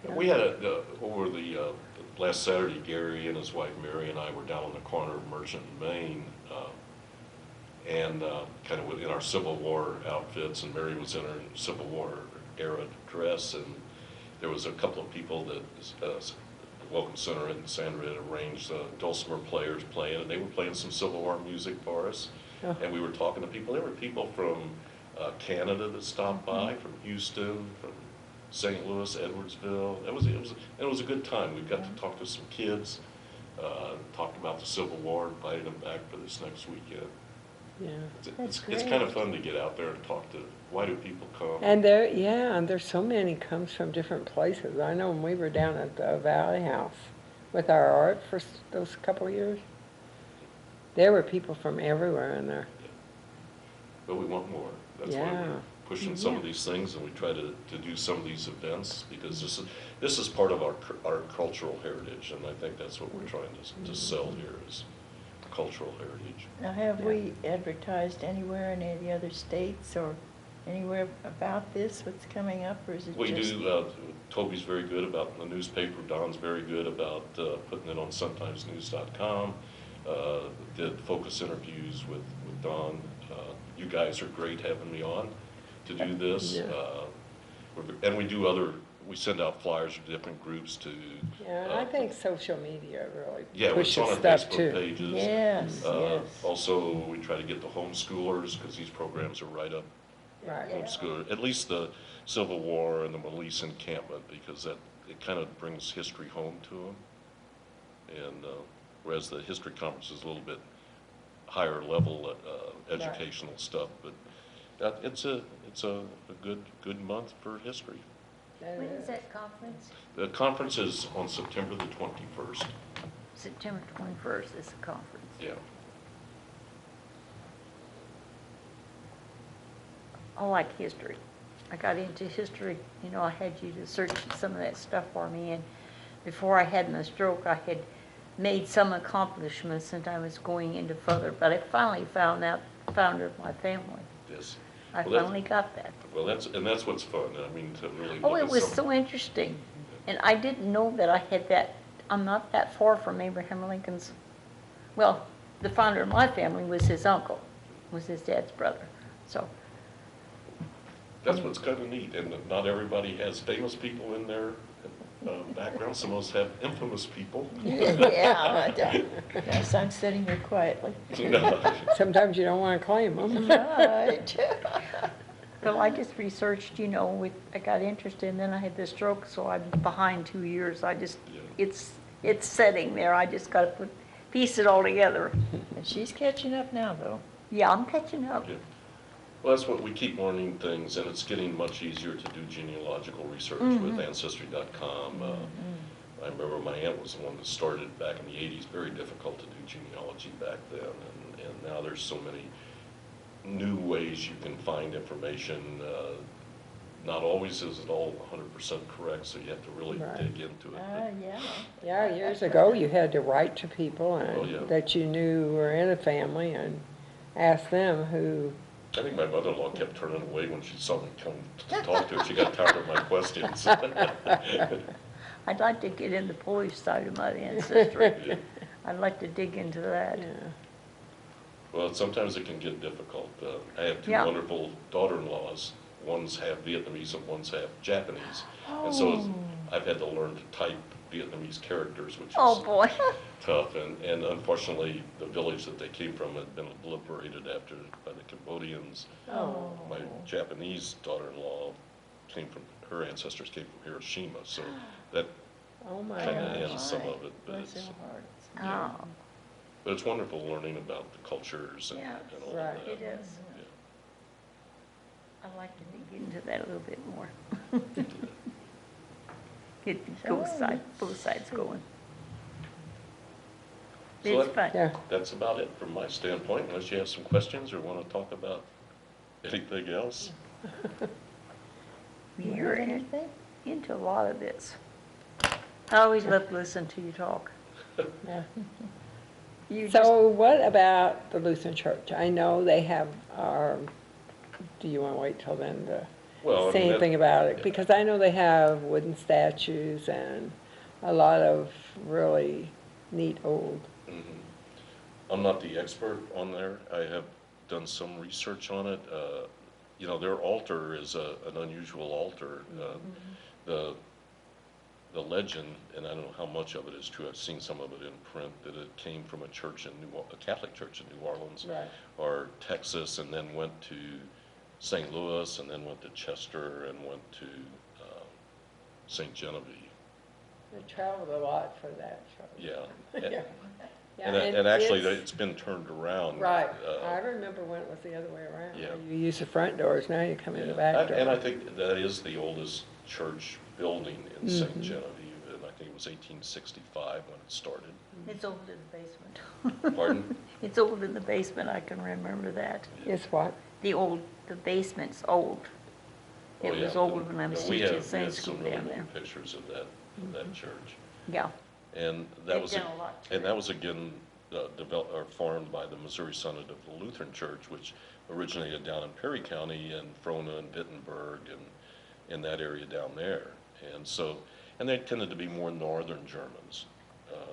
[SPEAKER 3] We had over the last Saturday, Gary and his wife Mary and I were down on the corner of Merchant and Main, and kind of in our Civil War outfits, and Mary was in her Civil War era dress, and there was a couple of people that the Welcome Center and Sandra had arranged dulcimer players playing, and they were playing some Civil War music for us.
[SPEAKER 1] Oh.
[SPEAKER 3] And we were talking to people. There were people from Canada that stopped by, from Houston, from St. Louis, Edwardsville. It was a good time. We got to talk to some kids, talked about the Civil War, invited them back for this next weekend.
[SPEAKER 1] Yeah.
[SPEAKER 2] That's
[SPEAKER 3] It's kind of
[SPEAKER 2] great.
[SPEAKER 3] fun to get out there and talk to, why do people come?
[SPEAKER 1] And there's so many comes from different places. I know when we were down at the Valley House with our art for those couple of years, there were people from everywhere in there.
[SPEAKER 3] But we want more. That's why
[SPEAKER 1] Yeah.
[SPEAKER 3] we're pushing some of these things, and we try to do some of these events, because this is part of our cultural heritage, and I think that's what we're trying to sell here, is cultural heritage.
[SPEAKER 2] Now, have we advertised anywhere in any of the other states or anywhere about this, what's coming up, or is it
[SPEAKER 3] We
[SPEAKER 2] just?
[SPEAKER 3] do, Toby's very good about the newspaper, Don's very good about putting it on sometimesnews.com. Did focus interviews with Don. You guys are great having me on to do this.
[SPEAKER 1] Yeah.
[SPEAKER 3] And we do other we send out flyers to different groups to.
[SPEAKER 1] Yeah, and I think social media really
[SPEAKER 3] Yeah, it's
[SPEAKER 1] pushes
[SPEAKER 3] on our
[SPEAKER 1] stuff
[SPEAKER 3] Facebook
[SPEAKER 1] too.
[SPEAKER 3] pages.
[SPEAKER 2] Yes, yes.
[SPEAKER 3] Also, we try to get the homeschoolers, because these programs are right up
[SPEAKER 1] Right.
[SPEAKER 2] Yeah.
[SPEAKER 3] homeschooler, at least the Civil War and the Police encampment, because that, it kind of brings history home to them. And whereas the history conference is a little bit higher level educational stuff, but it's a good month for history.
[SPEAKER 1] And,
[SPEAKER 2] When is that conference?
[SPEAKER 3] The conference is on September the 21st.
[SPEAKER 2] September 21st is the conference.
[SPEAKER 3] Yeah.
[SPEAKER 2] I like history. I got into history, you know, I had you to search some of that stuff for me, and before I had my stroke, I had made some accomplishments and I was going into further, but I finally found out, founder of my family.
[SPEAKER 3] Yes.
[SPEAKER 2] I
[SPEAKER 3] Well, that's-
[SPEAKER 2] finally got that.
[SPEAKER 3] Well, that's what's fun. I mean, to really.
[SPEAKER 2] Oh,
[SPEAKER 3] look
[SPEAKER 2] it
[SPEAKER 3] at
[SPEAKER 2] was
[SPEAKER 3] some-
[SPEAKER 2] so interesting. And I didn't know that I had that, I'm not that far from Abraham Lincoln's, well, the founder of my family was his uncle, was his dad's brother. So,
[SPEAKER 3] That's what's kind of neat, and not everybody has famous people in their background. Some of us have infamous people.
[SPEAKER 2] yeah.
[SPEAKER 4] Yes, I'm sitting here quietly.
[SPEAKER 3] No.
[SPEAKER 1] sometimes you don't want to claim them.
[SPEAKER 4] Right.
[SPEAKER 2] So I just researched, you know, I got interested, and then I had the stroke, so I'm behind 2 years.
[SPEAKER 3] Yeah.
[SPEAKER 2] It's sitting there, I just gotta piece it all together.
[SPEAKER 4] And she's catching up now, though.
[SPEAKER 2] Yeah, I'm catching up.
[SPEAKER 3] Yeah. Well, that's what we keep learning things, and it's getting much easier to do genealogical research with Ancestry.com. I remember my aunt was the one that started back in the 80s. Very difficult to do genealogy back then, and now there's so many new ways you can find information. Not always is it all 100% correct, so you have to really
[SPEAKER 1] Right.
[SPEAKER 3] dig into it. But
[SPEAKER 4] Yeah.
[SPEAKER 1] Yeah, years ago, you had to write to people
[SPEAKER 3] Oh, yeah.
[SPEAKER 1] that you knew were in a family and ask them who,
[SPEAKER 3] I think my mother-in-law kept turning away when she saw me come to talk to her. She got tired of my questions.
[SPEAKER 2] I'd like to get in the Polish side of my ancestry.
[SPEAKER 3] Yeah.
[SPEAKER 2] I'd like to dig into that.
[SPEAKER 1] yeah.
[SPEAKER 3] Well, sometimes it can get difficult. I have two
[SPEAKER 2] Yeah.
[SPEAKER 3] wonderful daughter-in-laws. One's half Vietnamese and one's half Japanese. And so I've had to learn to type Vietnamese characters, which
[SPEAKER 2] Oh,
[SPEAKER 3] is
[SPEAKER 2] boy.
[SPEAKER 3] tough. And unfortunately, the village that they came from had been liberated after by the Cambodians.
[SPEAKER 1] Oh.
[SPEAKER 3] My Japanese daughter-in-law her ancestors came from Hiroshima, so that
[SPEAKER 1] Oh, my
[SPEAKER 3] kind of
[SPEAKER 1] gosh.
[SPEAKER 3] ends some of it. But
[SPEAKER 4] Bless
[SPEAKER 3] it's,
[SPEAKER 4] your hearts.
[SPEAKER 3] yeah.
[SPEAKER 2] Oh,
[SPEAKER 3] But it's wonderful learning about the cultures and
[SPEAKER 2] Yeah,
[SPEAKER 3] and all
[SPEAKER 1] right.
[SPEAKER 3] of that.
[SPEAKER 2] it is.
[SPEAKER 3] Yeah.
[SPEAKER 2] I'd like to dig into that a little bit more. Get both sides going.
[SPEAKER 3] So
[SPEAKER 2] It's fun.
[SPEAKER 1] Yeah,
[SPEAKER 3] That's about it from my standpoint, unless you have some questions or want to talk about anything else.
[SPEAKER 2] You're into a lot of this. I always love to listen to you talk.
[SPEAKER 1] yeah.
[SPEAKER 2] You just,
[SPEAKER 1] So what about the Lutheran Church? I know they have, do you want to wait till then to
[SPEAKER 3] Well, I
[SPEAKER 1] say
[SPEAKER 3] mean,
[SPEAKER 1] anything about it? Because I know they have wooden statues and a lot of really neat old,
[SPEAKER 3] Mhm. I'm not the expert on there. I have done some research on it. You know, their altar is an unusual altar. The legend, and I don't know how much of it is true, I've seen some of it in print, that it came from a church in a Catholic church in New Orleans
[SPEAKER 1] right?
[SPEAKER 3] or Texas, and then went to St. Louis, and then went to Chester, and went to St. Genevieve.
[SPEAKER 1] They traveled a lot for that church.
[SPEAKER 3] Yeah.
[SPEAKER 1] Yeah. Yeah,
[SPEAKER 3] And actually,
[SPEAKER 1] it's-
[SPEAKER 3] it's been turned around.
[SPEAKER 1] Right, I remember when it was the other way around.
[SPEAKER 3] Yeah.
[SPEAKER 1] You use the front doors, now you come in the
[SPEAKER 3] Yeah.
[SPEAKER 1] back door.
[SPEAKER 3] And I think that is the oldest church building in St.
[SPEAKER 1] Mhm.
[SPEAKER 3] Genevieve, and I think it was 1865 when it started.
[SPEAKER 2] it's old in the basement.
[SPEAKER 3] Pardon?
[SPEAKER 2] It's old in the basement, I can remember that.
[SPEAKER 1] It's what?
[SPEAKER 2] The basement's old.
[SPEAKER 3] Oh,
[SPEAKER 2] It
[SPEAKER 3] yeah.
[SPEAKER 2] was old when I was
[SPEAKER 3] And we
[SPEAKER 2] teaching
[SPEAKER 3] have
[SPEAKER 2] Sunday
[SPEAKER 3] some
[SPEAKER 2] school
[SPEAKER 3] really
[SPEAKER 2] down
[SPEAKER 3] neat
[SPEAKER 2] there.
[SPEAKER 3] pictures of that church.
[SPEAKER 2] Yeah.
[SPEAKER 3] And that
[SPEAKER 2] They've
[SPEAKER 3] was,
[SPEAKER 2] done a lot to
[SPEAKER 3] and that was again, developed, or formed by the Missouri Synod of the Lutheran Church, which originated down in Perry County and Frona and Wittenberg and in that area down there. And so, and they tended to be more northern Germans.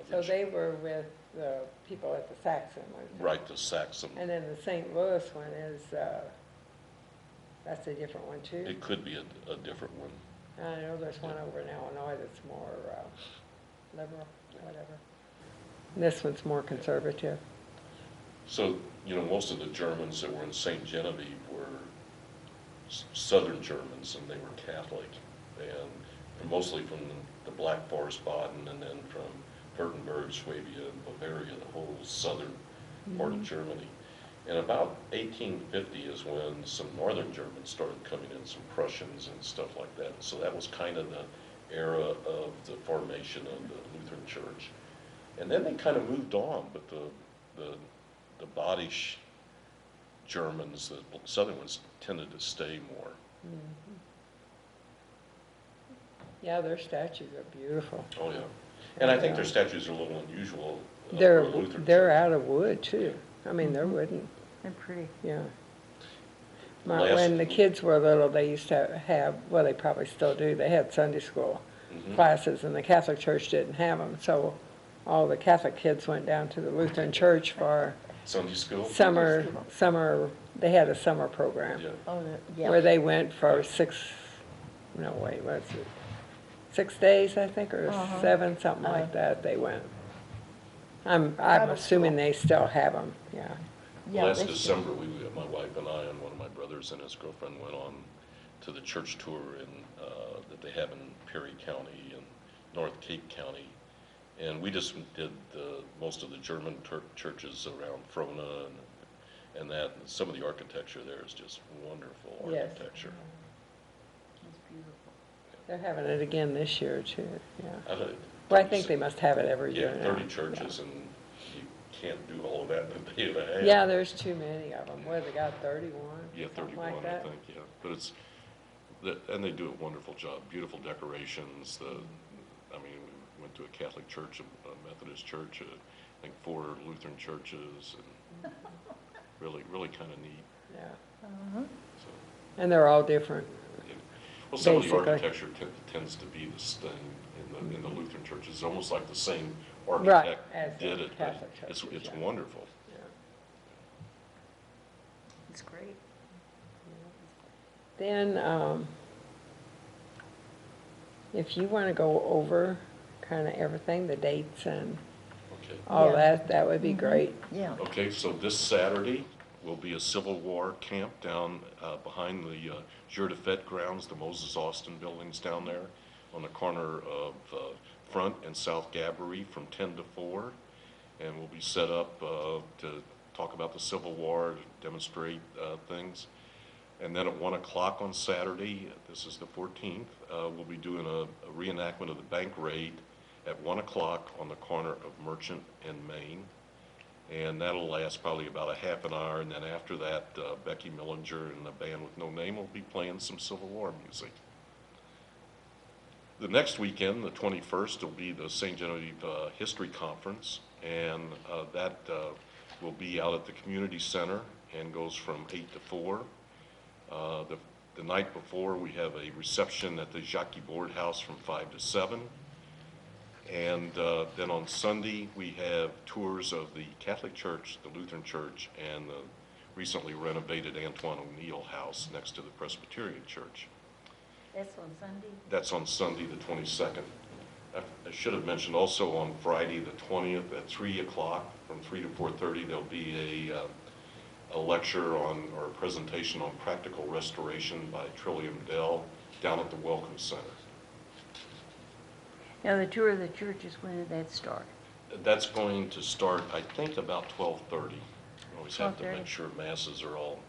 [SPEAKER 1] So they were with the people at the Saxon Lutheran.
[SPEAKER 3] Right, the Saxon.
[SPEAKER 1] And then the St. Louis one is, that's a different one too?
[SPEAKER 3] It could be a different one.
[SPEAKER 1] I know there's one over in Illinois that's more liberal, whatever. This one's more conservative.
[SPEAKER 3] So, most of the Germans that were in St. Genevieve were Southern Germans, and they were Catholic, and mostly from the Black Forest, Baden, and then from Württemberg, Swabia, and Bavaria, the whole southern part of Germany. And about 1850 is when some northern Germans started coming in, some Prussians and stuff like that. So that was kind of the era of the formation of the Lutheran Church. And then they kind of moved on, but the Badisch Germans, the southern ones, tended to stay more.
[SPEAKER 1] Mhm. Yeah, their statues are beautiful.
[SPEAKER 3] Oh, yeah. And I think their statues are a little unusual for
[SPEAKER 1] They're,
[SPEAKER 3] a Lutheran
[SPEAKER 1] they're
[SPEAKER 3] church.
[SPEAKER 1] out of wood too. I mean, they're wooden,
[SPEAKER 2] They're pretty.
[SPEAKER 1] yeah.
[SPEAKER 3] Last-
[SPEAKER 1] When the kids were little, they used to have, well, they probably still do, they had Sunday school
[SPEAKER 3] Mhm.
[SPEAKER 1] classes, and the Catholic Church didn't have them, so all the Catholic kids went down to the Lutheran Church for
[SPEAKER 3] Sunday school?
[SPEAKER 1] summer, they had a summer program.
[SPEAKER 3] Yeah.
[SPEAKER 4] Oh,
[SPEAKER 1] Where they went for 6 days, I think, or
[SPEAKER 4] Uh-huh.
[SPEAKER 1] 7, something like that, they went. I'm
[SPEAKER 4] Bible
[SPEAKER 1] assuming
[SPEAKER 4] school.
[SPEAKER 1] they still have them, yeah.
[SPEAKER 4] Yeah,
[SPEAKER 3] Last
[SPEAKER 4] they-
[SPEAKER 3] December, my wife and I and one of my brothers and his girlfriend went on to the church tour that they have in Perry County and North Cape County. And we just did most of the German churches around Frona and that. And some of the architecture there is just wonderful
[SPEAKER 1] Yes.
[SPEAKER 3] architecture.
[SPEAKER 2] It's beautiful.
[SPEAKER 1] They're having it again this year, too, yeah.
[SPEAKER 3] I don't-
[SPEAKER 1] Well, I think they must have it every year
[SPEAKER 3] Yeah,
[SPEAKER 1] now.
[SPEAKER 3] 30 churches, and you can't do all of that in a day and a half.
[SPEAKER 1] Yeah, there's too many of them. What, they got 31?
[SPEAKER 3] Yeah,
[SPEAKER 1] Something
[SPEAKER 3] 31,
[SPEAKER 1] like
[SPEAKER 3] I
[SPEAKER 1] that?
[SPEAKER 3] think, yeah. But and they do a wonderful job, beautiful decorations, I mean, we went to a Catholic church, a Methodist church, I think 4 Lutheran churches, and really, really kind of neat,
[SPEAKER 1] Yeah,
[SPEAKER 2] Uh-huh.
[SPEAKER 3] so.
[SPEAKER 1] and they're all different.
[SPEAKER 3] yeah. Well, some of the
[SPEAKER 1] Basically.
[SPEAKER 3] architecture tends to be the same in the Lutheran churches, it's almost like the same
[SPEAKER 1] Right,
[SPEAKER 3] architect
[SPEAKER 1] as the
[SPEAKER 3] did it, but
[SPEAKER 1] Catholic
[SPEAKER 3] it's
[SPEAKER 1] churches, yeah.
[SPEAKER 3] wonderful.
[SPEAKER 1] Yeah.
[SPEAKER 2] It's great.
[SPEAKER 1] Then, if you want to go over kind of everything, the dates and
[SPEAKER 3] Okay.
[SPEAKER 1] all
[SPEAKER 4] Yeah.
[SPEAKER 1] that would be great.
[SPEAKER 4] Yeah,
[SPEAKER 3] Okay, so this Saturday will be a Civil War camp down behind the Jour de Fête grounds, the Moses Austin buildings down there on the corner of Front and South Gabbery from 10 to 4. And we'll be set up to talk about the Civil War, to demonstrate things. And then at 1 o'clock on Saturday, this is the 14th, we'll be doing a reenactment of the bank raid at 1 o'clock on the corner of Merchant and Main. And that'll last probably about a half an hour, and then after that, Becky Millinger and the band with no name will be playing some Civil War music. The next weekend, the 21st, will be the St. Genevieve History Conference, and that will be out at the community center and goes from 8 to 4. The night before, we have a reception at the Jacques Board House from 5 to 7. And then on Sunday, we have tours of the Catholic Church, the Lutheran Church, and the recently renovated Antoine O'Neill House next to the Presbyterian Church.
[SPEAKER 2] That's on Sunday?
[SPEAKER 3] That's on Sunday, the 22nd. I should have mentioned also on Friday, the 20th, at 3 o'clock, from 3 to 4:30, there'll be a lecture on, or a presentation on practical restoration by Trillium Dell down at the Welcome Center.
[SPEAKER 2] Now, the tour of the churches, when did that start?
[SPEAKER 3] That's going to start, I think, about 12:30. We always have to
[SPEAKER 2] 12:30.
[SPEAKER 3] make sure masses are all,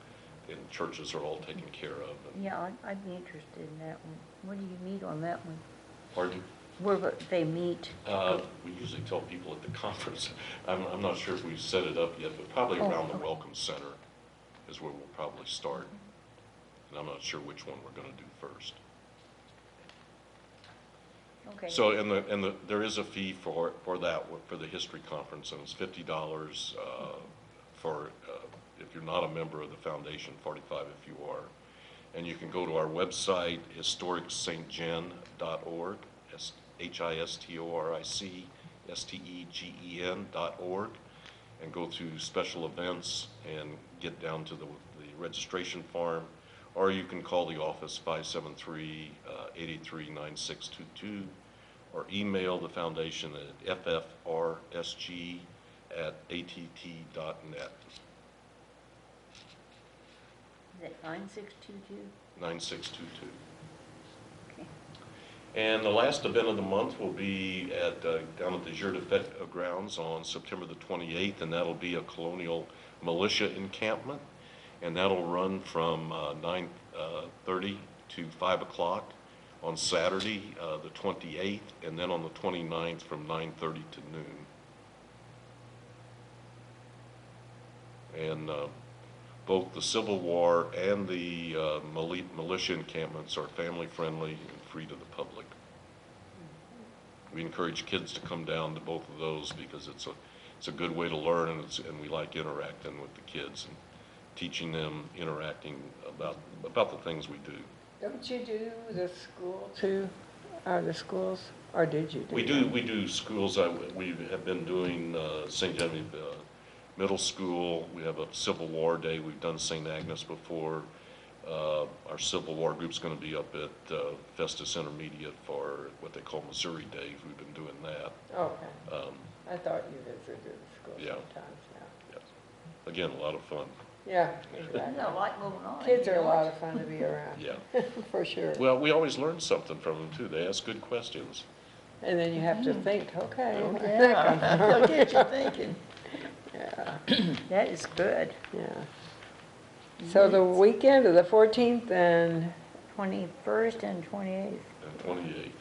[SPEAKER 3] and churches are all taken care of.
[SPEAKER 2] Yeah, I'd be interested in that one. Where do you meet on that one?
[SPEAKER 3] Pardon?
[SPEAKER 2] Where would they meet?
[SPEAKER 3] We usually tell people at the conference, I'm not sure if we've set it up yet, but probably
[SPEAKER 2] Oh,
[SPEAKER 3] around the
[SPEAKER 2] okay.
[SPEAKER 3] Welcome Center is where we'll probably start. And I'm not sure which one we're going to do first.
[SPEAKER 2] Okay.
[SPEAKER 3] So, there is a fee for that, for the history conference, and it's $50 for, if you're not a member of the foundation, $45 if you are. And you can go to our website, historicstgen.org, HISTORICSTEGEN.org, and go to special events and get down to the registration form, or you can call the office 573-883-9622, or email the foundation at ffrsg@att.net.
[SPEAKER 2] Is it 9622?
[SPEAKER 3] 9622.
[SPEAKER 2] Okay.
[SPEAKER 3] And the last event of the month will be at, down at the Jour de Fête grounds on September the 28th, and that'll be a colonial militia encampment. And that'll run from 9:30 to 5 o'clock on Saturday, the 28th, and then on the 29th from 9:30 to noon. And both the Civil War and the militia encampments are family-friendly and free to the public. We encourage kids to come down to both of those because it's a good way to learn, and we like interacting with the kids and teaching them, interacting about the things we do.
[SPEAKER 1] Don't you do the school too, the schools, or did you do?
[SPEAKER 3] We do schools. We have been doing St. Genevieve Middle School. We have a Civil War Day. We've done St. Agnes before. Our Civil War group's going to be up at Festus Intermediate for what they call Missouri Day. We've been doing that.
[SPEAKER 1] Okay, I thought you visited the school
[SPEAKER 3] Yeah.
[SPEAKER 1] sometimes,
[SPEAKER 3] Yes. Again, a lot of fun.
[SPEAKER 1] yeah. Yeah,
[SPEAKER 2] There's
[SPEAKER 1] exactly.
[SPEAKER 2] a lot going on.
[SPEAKER 1] Kids are a lot of fun to be around.
[SPEAKER 3] Yeah.
[SPEAKER 1] For sure.
[SPEAKER 3] Well, we always learn something from them too. They ask good questions.
[SPEAKER 1] And then you have to think, okay.
[SPEAKER 4] Yeah, they'll get you thinking.
[SPEAKER 1] Yeah,
[SPEAKER 2] That is good.
[SPEAKER 1] yeah. So the weekend of the 14th and
[SPEAKER 2] 21st and 28th,
[SPEAKER 3] And 28,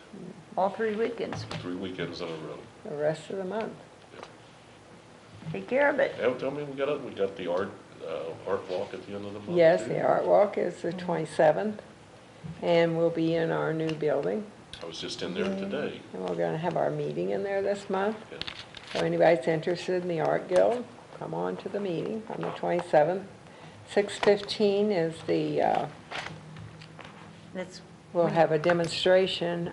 [SPEAKER 2] all 3 weekends.
[SPEAKER 3] 3 weekends in a row.
[SPEAKER 1] the rest of the month.
[SPEAKER 2] Take care of it.
[SPEAKER 3] And tell me, we got the art walk at the end of the month.
[SPEAKER 1] Yes,
[SPEAKER 3] too?
[SPEAKER 1] the art walk is the 27th, and we'll be in our new building.
[SPEAKER 3] I was just in there today.
[SPEAKER 1] And we're gonna have our meeting in there this month.
[SPEAKER 3] Yeah.
[SPEAKER 1] So anybody's interested in the Art Guild, come on to the meeting on the 27th. 6:15 is
[SPEAKER 2] That's,
[SPEAKER 1] we'll have a demonstration.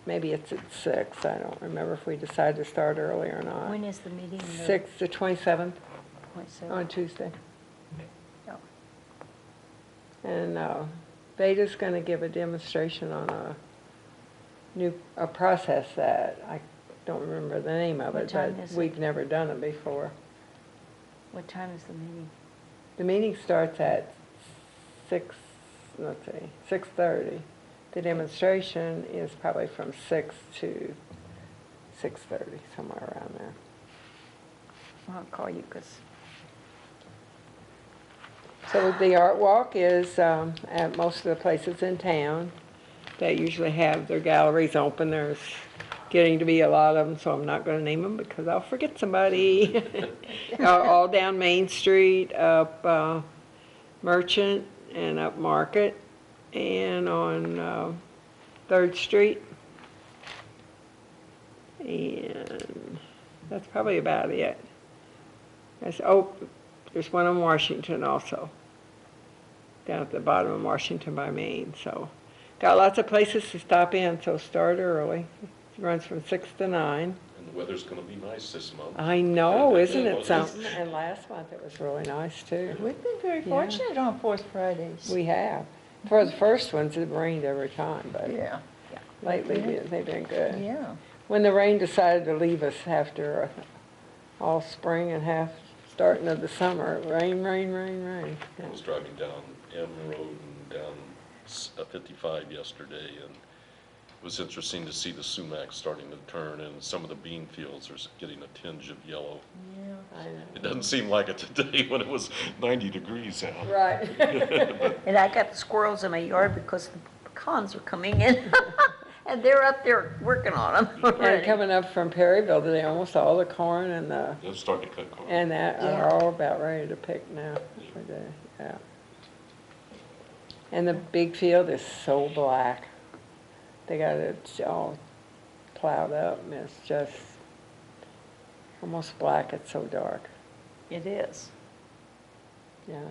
[SPEAKER 1] Maybe it's at 6, I don't remember if we decide to start early or not.
[SPEAKER 2] when is the meeting?
[SPEAKER 1] 6 to 27th
[SPEAKER 2] 27th?
[SPEAKER 1] on Tuesday.
[SPEAKER 2] Oh.
[SPEAKER 1] And Veda's gonna give a demonstration on a process that I don't remember the name of
[SPEAKER 2] What
[SPEAKER 1] it,
[SPEAKER 2] time
[SPEAKER 1] but
[SPEAKER 2] is it?
[SPEAKER 1] we've never done it before.
[SPEAKER 2] What time is the meeting?
[SPEAKER 1] The meeting starts at 6:30. The demonstration is probably from 6 to 6:30, somewhere around there.
[SPEAKER 2] I'll call you because
[SPEAKER 1] So the art walk is at most of the places in town that usually have their galleries open. There's getting to be a lot of them, so I'm not going to name them because I'll forget somebody. All down Main Street, up Merchant, and up Market, and on 3rd Street. And that's probably about it. There's one on Washington also, down at the bottom of Washington by Main. So got lots of places to stop in, so start early. It runs from 6 to 9.
[SPEAKER 3] And the weather's going to be nice this month.
[SPEAKER 1] I know, isn't it something? And last month it was really nice too.
[SPEAKER 4] We've been very
[SPEAKER 1] Yeah.
[SPEAKER 4] fortunate on Fourth Fridays.
[SPEAKER 1] We have. For the first ones, it rained every time, but
[SPEAKER 4] Yeah,
[SPEAKER 1] lately
[SPEAKER 4] Yeah.
[SPEAKER 1] they've been good.
[SPEAKER 4] yeah.
[SPEAKER 1] When the rain decided to leave us after all spring and half starting of the summer, rain.
[SPEAKER 3] I was driving down M Road and down 55 yesterday, and it was interesting to see the sumac starting to turn, and some of the bean fields are getting a tinge of yellow.
[SPEAKER 1] I know.
[SPEAKER 3] It doesn't seem like it today when it was 90 degrees out.
[SPEAKER 1] Right.
[SPEAKER 2] and I got the squirrels in my yard because the pecans are coming in. And they're up there working on them
[SPEAKER 1] And
[SPEAKER 2] already.
[SPEAKER 1] coming up from Perryville today, almost all the corn and
[SPEAKER 3] They're starting to cut corn.
[SPEAKER 1] that
[SPEAKER 4] Yeah.
[SPEAKER 1] are all about ready to pick now for the, yeah. And the big field is so black. They got it all plowed up and it's just almost black, it's so dark,
[SPEAKER 2] It is.
[SPEAKER 1] yeah.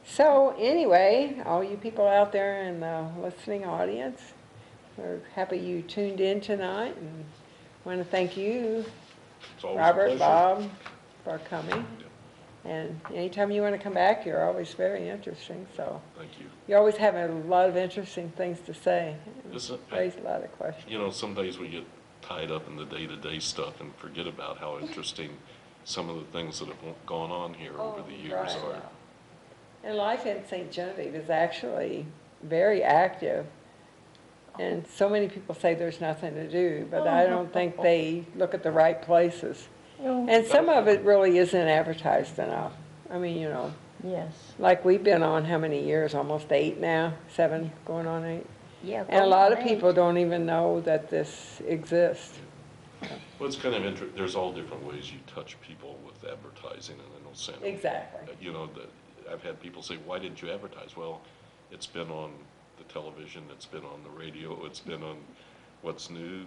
[SPEAKER 1] So anyway, all you people out there in the listening audience, we're happy you tuned in tonight and want to thank you,
[SPEAKER 3] It's always a
[SPEAKER 1] Robert,
[SPEAKER 3] pleasure.
[SPEAKER 1] Bob, for coming. And anytime you want to come back, you're always very interesting, so.
[SPEAKER 3] Thank you.
[SPEAKER 1] You always have a lot of interesting things to say.
[SPEAKER 3] Listen,
[SPEAKER 1] Raise a lot of questions.
[SPEAKER 3] You know, some days we get tied up in the day-to-day stuff and forget about how interesting some of the things that have gone on here over the years
[SPEAKER 1] right.
[SPEAKER 3] are.
[SPEAKER 1] And life in St. Genevieve is actually very active. And so many people say there's nothing to do, but I don't think they look at the right places.
[SPEAKER 4] Oh,
[SPEAKER 1] And some of it really isn't advertised enough. I mean, you know,
[SPEAKER 4] yes.
[SPEAKER 1] like we've been on how many years? Almost 8 now, 7, going on 8.
[SPEAKER 2] Yeah.
[SPEAKER 1] And a lot of
[SPEAKER 2] Golden
[SPEAKER 1] people
[SPEAKER 2] Age.
[SPEAKER 1] don't even know that this exists.
[SPEAKER 3] Well, it's kind of there's all different ways you touch people with advertising, and I know Sam.
[SPEAKER 1] Exactly.
[SPEAKER 3] You know, I've had people say, why didn't you advertise? Well, it's been on the television, it's been on the radio, it's been on What's New,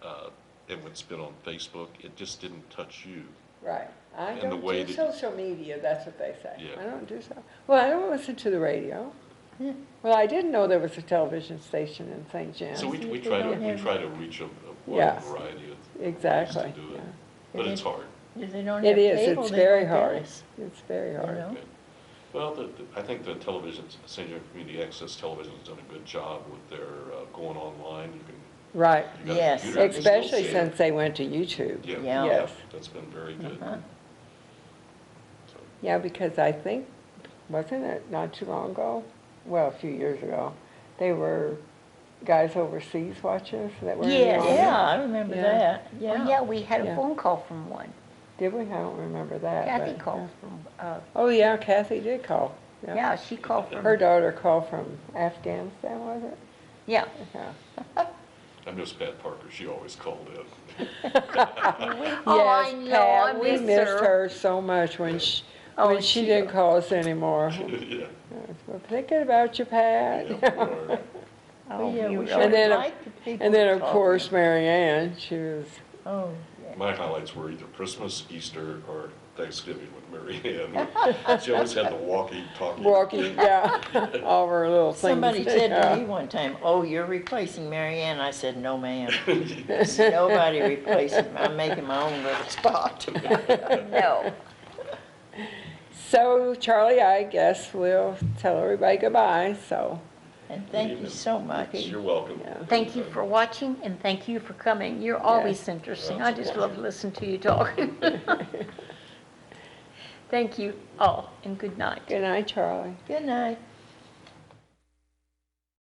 [SPEAKER 3] and it's been on Facebook. It just didn't touch you.
[SPEAKER 1] Right. I
[SPEAKER 3] And the
[SPEAKER 1] don't
[SPEAKER 3] way
[SPEAKER 1] do
[SPEAKER 3] that-
[SPEAKER 1] social media, that's what they say.
[SPEAKER 3] Yeah.
[SPEAKER 1] I don't do so. Well, I don't listen to the radio.
[SPEAKER 4] Yeah.
[SPEAKER 1] Well, I didn't know there was a television station in St. James.
[SPEAKER 3] So we
[SPEAKER 4] see if
[SPEAKER 3] try
[SPEAKER 4] they
[SPEAKER 3] to,
[SPEAKER 4] don't
[SPEAKER 3] we
[SPEAKER 4] have-
[SPEAKER 3] try to reach a wide
[SPEAKER 1] Yes.
[SPEAKER 3] variety of
[SPEAKER 1] Exactly.
[SPEAKER 3] ways to do it.
[SPEAKER 1] yeah.
[SPEAKER 3] But it's hard.
[SPEAKER 4] If they don't
[SPEAKER 1] It
[SPEAKER 4] have
[SPEAKER 1] is,
[SPEAKER 4] cable,
[SPEAKER 1] it's
[SPEAKER 4] they
[SPEAKER 1] very
[SPEAKER 4] won't get
[SPEAKER 1] hard.
[SPEAKER 4] us,
[SPEAKER 1] It's very
[SPEAKER 4] you
[SPEAKER 1] hard.
[SPEAKER 4] know?
[SPEAKER 3] Okay. Well, I think the television, St. John Community Access Television has done a good job with their going online. You can,
[SPEAKER 1] Right.
[SPEAKER 3] you got a
[SPEAKER 4] Yes.
[SPEAKER 3] computer, you can still
[SPEAKER 1] Especially
[SPEAKER 3] see it.
[SPEAKER 1] since they went to YouTube.
[SPEAKER 3] Yeah,
[SPEAKER 4] Yeah.
[SPEAKER 1] Yes.
[SPEAKER 3] that's been very good.
[SPEAKER 4] Uh-huh.
[SPEAKER 3] So,
[SPEAKER 1] Yeah, because I think, wasn't it not too long ago? Well, a few years ago, they were guys overseas watching us that were in the
[SPEAKER 2] Yes.
[SPEAKER 1] army.
[SPEAKER 4] Yeah, I remember
[SPEAKER 1] Yeah.
[SPEAKER 4] that,
[SPEAKER 2] Oh,
[SPEAKER 4] yeah.
[SPEAKER 2] yeah, we had a
[SPEAKER 1] Yeah.
[SPEAKER 2] phone call from one.
[SPEAKER 1] Did we? I don't remember that.
[SPEAKER 2] Kathy
[SPEAKER 1] but,
[SPEAKER 2] called from,
[SPEAKER 1] Oh, yeah, Kathy did call.
[SPEAKER 2] yeah, she called from.
[SPEAKER 1] Her daughter called from Afghanistan, was it?
[SPEAKER 2] Yeah.
[SPEAKER 1] Yeah.
[SPEAKER 3] I miss Pat Parker. She always called in.
[SPEAKER 2] Oh, I
[SPEAKER 1] Yes,
[SPEAKER 2] know,
[SPEAKER 1] Pat,
[SPEAKER 2] I
[SPEAKER 1] we
[SPEAKER 2] miss
[SPEAKER 1] missed
[SPEAKER 2] her.
[SPEAKER 1] her so much when she,
[SPEAKER 2] Oh,
[SPEAKER 1] when she
[SPEAKER 2] she-
[SPEAKER 1] didn't call us anymore.
[SPEAKER 3] Yeah.
[SPEAKER 1] We're thinking about you, Pat.
[SPEAKER 3] Yeah, we are.
[SPEAKER 2] Oh,
[SPEAKER 4] Yeah,
[SPEAKER 2] you
[SPEAKER 4] we
[SPEAKER 2] were-
[SPEAKER 4] sure
[SPEAKER 1] And then,
[SPEAKER 4] like the people
[SPEAKER 1] And then,
[SPEAKER 4] to
[SPEAKER 1] of
[SPEAKER 4] talk.
[SPEAKER 1] course, Mary Ann, she was,
[SPEAKER 4] Oh, yeah.
[SPEAKER 3] My highlights were either Christmas, Easter, or Thanksgiving with Mary Ann. She always had the walking, talking.
[SPEAKER 1] walking, yeah, all of her little things.
[SPEAKER 4] Somebody said to
[SPEAKER 1] yeah.
[SPEAKER 4] me one time, "Oh, you're replacing Mary Ann." I said, "No, ma'am. Nobody replacing. I'm making my own little spot."
[SPEAKER 2] No.
[SPEAKER 1] So, Charlie, I guess we'll tell everybody goodbye, so,
[SPEAKER 4] And thank you so much.
[SPEAKER 3] You're welcome.
[SPEAKER 1] Yeah.
[SPEAKER 2] Thank you for watching and thank you for coming. You're always interesting. I just love listening to you talk. Thank you all and good night.
[SPEAKER 1] good night, Charlie.
[SPEAKER 4] Good night.